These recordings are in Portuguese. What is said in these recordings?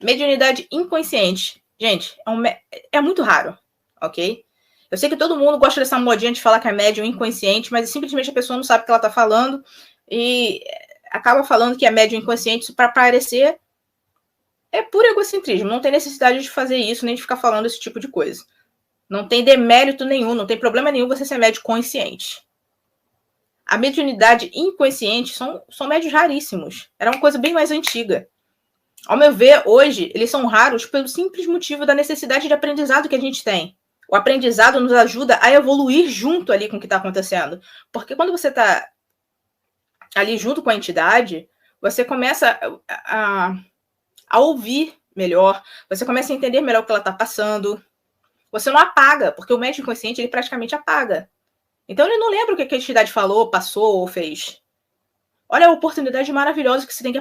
Mediunidade inconsciente. Gente, é muito raro, ok? Eu sei que todo mundo gosta dessa modinha de falar que é médium inconsciente, mas simplesmente a pessoa não sabe o que ela tá falando e acaba falando que é médium inconsciente isso para parecer puro egocentrismo. Não tem necessidade de fazer isso, nem de ficar falando esse tipo de coisa. Não tem demérito nenhum, não tem problema nenhum você ser médium consciente. A mediunidade inconsciente são médios raríssimos. Era uma coisa bem mais antiga. Ao meu ver, hoje, eles são raros pelo simples motivo da necessidade de aprendizado que a gente tem. O aprendizado nos ajuda a evoluir junto ali com o que está acontecendo. Porque quando você está ali junto com a entidade, você começa a ouvir melhor, você começa a entender melhor o que ela está passando. Você não apaga, porque o médium inconsciente, ele praticamente apaga. Então ele não lembra o que a entidade falou, passou ou fez. Olha a oportunidade maravilhosa que você tem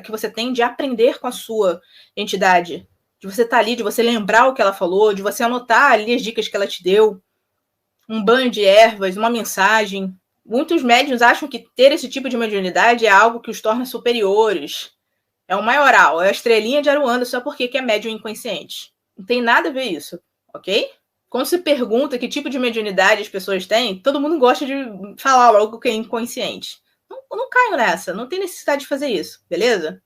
que você tem de aprender com a sua entidade. De você estar ali, de você lembrar o que ela falou, de você anotar ali as dicas que ela te deu. Um banho de ervas, uma mensagem. Muitos médiuns acham que ter esse tipo de mediunidade é algo que os torna superiores. É o maioral, é a estrelinha de Aruanda só porque é médium inconsciente. Não tem nada a ver isso, ok? Quando se pergunta que tipo de mediunidade as pessoas têm, todo mundo gosta de falar algo que é inconsciente. Não caio nessa, não tem necessidade de fazer isso, beleza?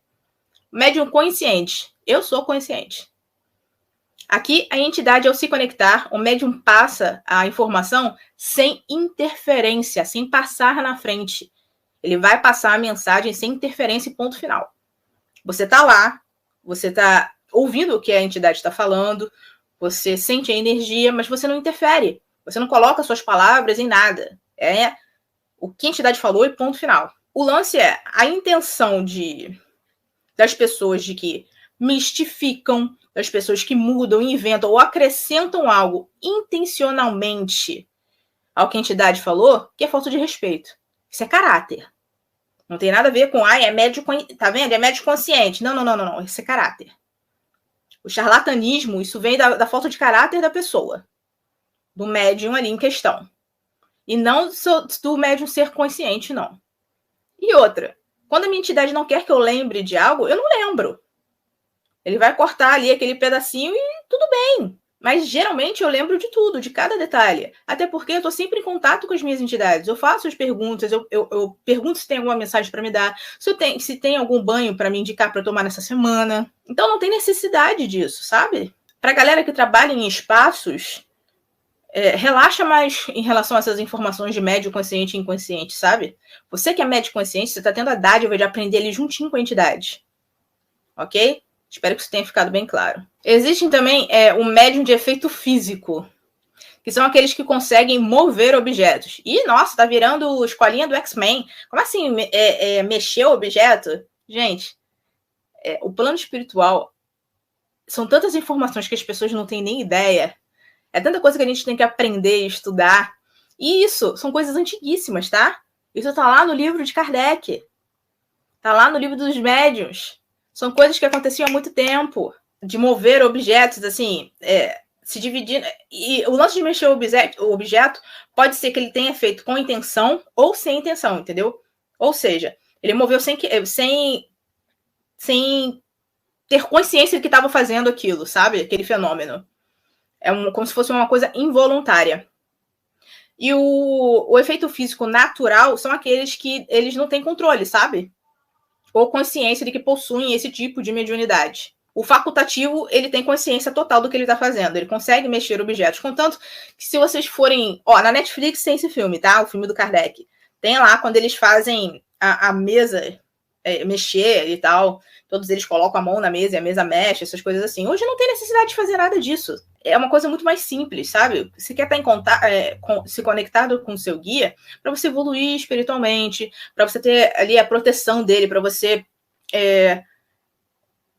Médium consciente. Eu sou consciente. Aqui, a entidade, ao se conectar, o médium passa a informação sem interferência, sem passar na frente. Ele vai passar a mensagem sem interferência e ponto final. Você está lá, você está ouvindo o que a entidade está falando, você sente a energia, mas você não interfere. Você não coloca suas palavras em nada. É o que a entidade falou e ponto final. O lance é a intenção das pessoas de que mistificam, das pessoas que mudam, inventam ou acrescentam algo intencionalmente ao que a entidade falou, que é falta de respeito. Isso é caráter. Não tem nada a ver com, é médio, tá vendo? É médio consciente. Não. Isso é caráter. O charlatanismo, isso vem da falta de caráter da pessoa, do médium ali em questão. E não do médium ser consciente, não. E outra, quando a minha entidade não quer que eu lembre de algo, eu não lembro. Ele vai cortar ali aquele pedacinho e tudo bem. Mas geralmente eu lembro de tudo, de cada detalhe. Até porque eu estou sempre em contato com as minhas entidades. Eu faço as perguntas, eu pergunto se tem alguma mensagem para me dar, se tem algum banho para me indicar para tomar nessa semana. Então não tem necessidade disso, sabe? Para a galera que trabalha em espaços, relaxa mais em relação a essas informações de médio consciente e inconsciente, sabe? Você que é médio consciente, você está tendo a dádiva de aprender ali juntinho com a entidade. Ok? Espero que isso tenha ficado bem claro. Existem também o médium de efeito físico, que são aqueles que conseguem mover objetos. E, nossa, tá virando escolinha do X-Men. Como assim mexer o objeto? Gente, o plano espiritual são tantas informações que as pessoas não têm nem ideia. É tanta coisa que a gente tem que aprender e estudar. E isso são coisas antiguíssimas, tá? Isso tá lá no livro de Kardec. Tá lá no livro dos médiuns. São coisas que aconteciam há muito tempo. De mover objetos, assim, se dividindo. E o lance de mexer o objeto pode ser que ele tenha feito com intenção ou sem intenção, entendeu? Ou seja, ele moveu sem ter consciência de que estava fazendo aquilo, sabe? Aquele fenômeno. Como se fosse uma coisa involuntária. E o efeito físico natural são aqueles que eles não têm controle, sabe? Ou consciência de que possuem esse tipo de mediunidade. O facultativo, ele tem consciência total do que ele está fazendo. Ele consegue mexer objetos. Contanto que se vocês forem... na Netflix tem esse filme, tá? O filme do Kardec. Tem lá quando eles fazem a mesa mexer e tal. Todos eles colocam a mão na mesa e a mesa mexe, essas coisas assim. Hoje não tem necessidade de fazer nada disso. É uma coisa muito mais simples, sabe? Você quer estar em contato, se conectado com o seu guia para você evoluir espiritualmente, para você ter ali a proteção dele, para você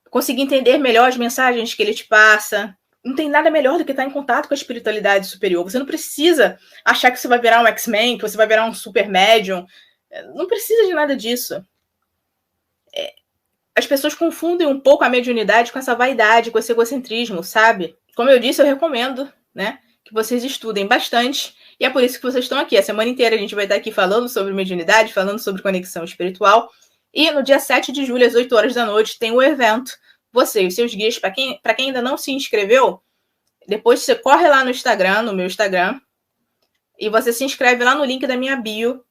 conseguir entender melhor as mensagens que ele te passa. Não tem nada melhor do que estar em contato com a espiritualidade superior. Você não precisa achar que você vai virar um X-Men, que você vai virar um super médium. Não precisa de nada disso. As pessoas confundem um pouco a mediunidade com essa vaidade, com esse egocentrismo, sabe? Como eu disse, eu recomendo, né, que vocês estudem bastante. E é por isso que vocês estão aqui. A semana inteira a gente vai estar aqui falando sobre mediunidade, falando sobre conexão espiritual. E no dia 7 de julho, às 8 horas da noite, tem o evento você e os seus guias. Para quem ainda não se inscreveu, depois você corre lá no Instagram, no meu Instagram, e você se inscreve lá no link da minha bio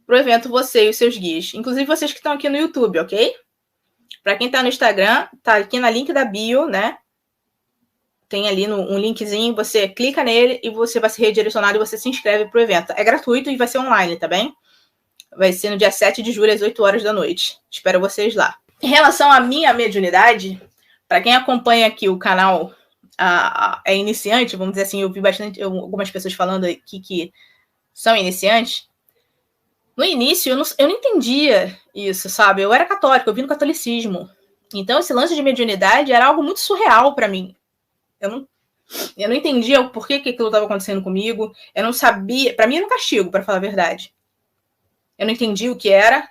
pro evento você e os seus guias. Inclusive vocês que estão aqui no YouTube, ok? Para quem tá no Instagram, tá aqui na link da bio, né? Tem ali um linkzinho, você clica nele e você vai ser redirecionado e você se inscreve pro evento. É gratuito e vai ser online, tá bem? Vai ser no dia 7 de julho, às 8 horas da noite. Espero vocês lá. Em relação à minha mediunidade, para quem acompanha aqui o canal é iniciante, vamos dizer assim, eu vi algumas pessoas falando aqui que são iniciantes. No início, eu não entendia isso, sabe? Eu era católica, eu vim no catolicismo. Então, esse lance de mediunidade era algo muito surreal para mim. Eu não entendia o porquê que aquilo estava acontecendo comigo. Eu não sabia. Para mim era um castigo, para falar a verdade. Eu não entendia o que era.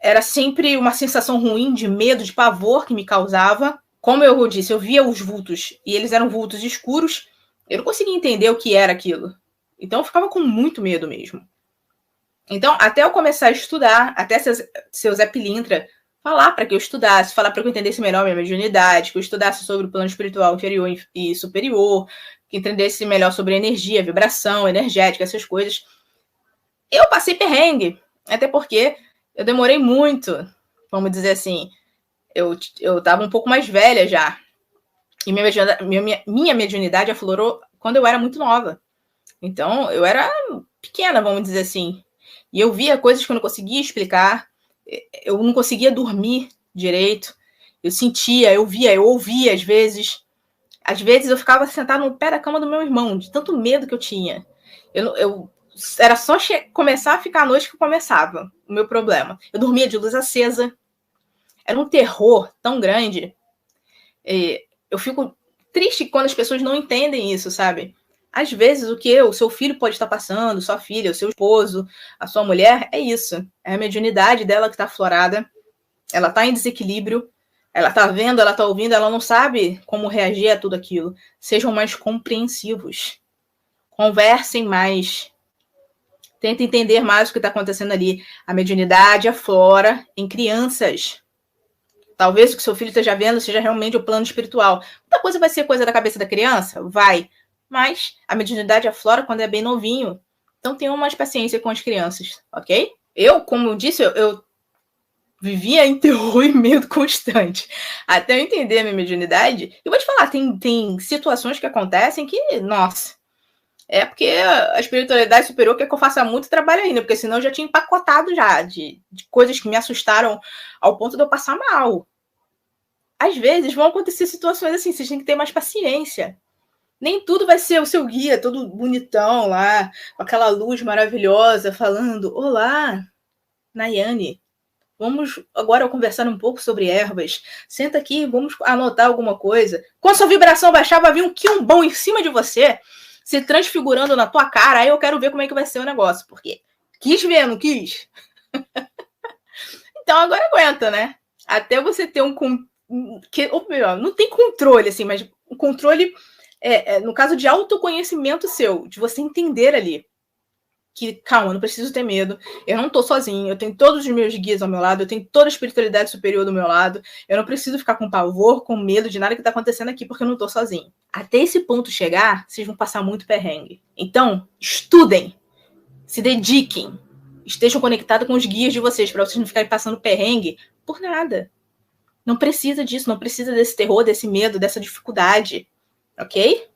Era sempre uma sensação ruim de medo, de pavor que me causava. Como eu disse, eu via os vultos e eles eram vultos escuros. Eu não conseguia entender o que era aquilo. Então eu ficava com muito medo mesmo. Então, até eu começar a estudar, até seu Zé Pilintra falar para que eu estudasse, falar para que eu entendesse melhor minha mediunidade, que eu estudasse sobre o plano espiritual inferior e superior, que entendesse melhor sobre energia, vibração, energética, essas coisas. Eu passei perrengue, até porque eu demorei muito, vamos dizer assim, eu estava um pouco mais velha já, e minha mediunidade aflorou quando eu era muito nova. Então, eu era pequena, vamos dizer assim. E eu via coisas que eu não conseguia explicar. Eu não conseguia dormir direito. Eu sentia, eu via, eu ouvia às vezes. Às vezes eu ficava sentada no pé da cama do meu irmão, de tanto medo que eu tinha. Era só começar a ficar à noite que começava o meu problema. Eu dormia de luz acesa. Era um terror tão grande. Eu fico triste quando as pessoas não entendem isso, sabe? Às vezes, o seu filho pode estar passando, sua filha, o seu esposo, a sua mulher, é isso. É a mediunidade dela que está aflorada. Ela está em desequilíbrio. Ela está vendo, ela está ouvindo, ela não sabe como reagir a tudo aquilo. Sejam mais compreensivos. Conversem mais. Tentem entender mais o que está acontecendo ali. A mediunidade aflora em crianças. Talvez o que seu filho esteja vendo seja realmente o plano espiritual. Muita coisa vai ser coisa da cabeça da criança? Vai. Mas a mediunidade aflora quando é bem novinho. Então tenham mais paciência com as crianças, ok? Eu, como eu disse, eu vivia em terror e medo constante. Até eu entender a minha mediunidade. Eu vou te falar, tem situações que acontecem que, nossa, é porque a espiritualidade superior quer que eu faça muito trabalho ainda, porque senão eu já tinha empacotado já de coisas que me assustaram ao ponto de eu passar mal. Às vezes vão acontecer situações assim, vocês têm que ter mais paciência. Nem tudo vai ser o seu guia, todo bonitão lá, com aquela luz maravilhosa, falando: olá, Nayane, vamos agora conversar um pouco sobre ervas. Senta aqui, vamos anotar alguma coisa. Quando sua vibração baixar, vai vir um quilombão em cima de você, se transfigurando na tua cara. Aí eu quero ver como é que vai ser o negócio, porque quis ver, não quis? Então agora aguenta, né? Até você ter ou melhor, não tem controle, assim, mas um controle... no caso de autoconhecimento seu, de você entender ali que, calma, eu não preciso ter medo, eu não tô sozinho, eu tenho todos os meus guias ao meu lado, eu tenho toda a espiritualidade superior do meu lado, eu não preciso ficar com pavor, com medo de nada que tá acontecendo aqui, porque eu não tô sozinho. Até esse ponto chegar, vocês vão passar muito perrengue. Então, estudem, se dediquem, estejam conectados com os guias de vocês, para vocês não ficarem passando perrengue por nada. Não precisa disso, não precisa desse terror, desse medo, dessa dificuldade. Ok?